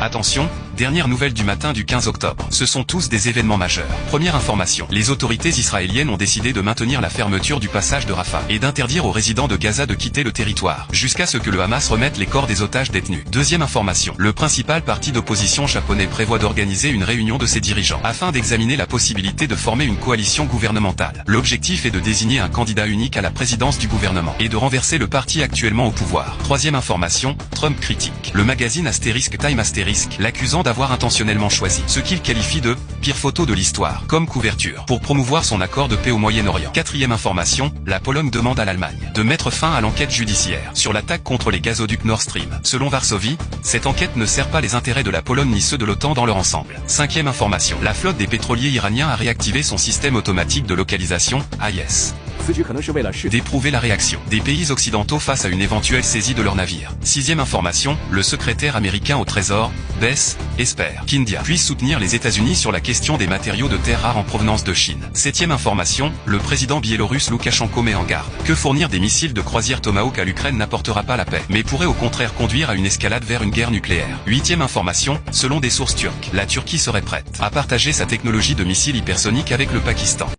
Attention, dernière nouvelle du matin du 15 octobre. Ce sont tous des événements majeurs. Première information, les autorités israéliennes ont décidé de maintenir la fermeture du passage de Rafah et d'interdire aux résidents de Gaza de quitter le territoire, jusqu'à ce que le Hamas remette les corps des otages détenus. Deuxième information, le principal parti d'opposition japonais prévoit d'organiser une réunion de ses dirigeants, afin d'examiner la possibilité de former une coalition gouvernementale. L'objectif est de désigner un candidat unique à la présidence du gouvernement, et de renverser le parti actuellement au pouvoir. Troisième information, Trump critique le magazine Time l'accusant d'avoir intentionnellement choisi ce qu'il qualifie de « pire photo de l'histoire » comme couverture, pour promouvoir son accord de paix au Moyen-Orient. Quatrième information, la Pologne demande à l'Allemagne de mettre fin à l'enquête judiciaire sur l'attaque contre les gazoducs Nord Stream. Selon Varsovie, cette enquête ne sert pas les intérêts de la Pologne ni ceux de l'OTAN dans leur ensemble. Cinquième information, la flotte des pétroliers iraniens a réactivé son système automatique de localisation, AIS. D'éprouver la réaction des pays occidentaux face à une éventuelle saisie de leurs navires. Sixième information, le secrétaire américain au Trésor, Bess, espère qu'India puisse soutenir les États-Unis sur la question des matériaux de terres rares en provenance de Chine. Septième information, le président biélorusse Loukachenko met en garde que fournir des missiles de croisière Tomahawk à l'Ukraine n'apportera pas la paix, mais pourrait au contraire conduire à une escalade vers une guerre nucléaire. Huitième information, selon des sources turques, la Turquie serait prête à partager sa technologie de missiles hypersoniques avec le Pakistan.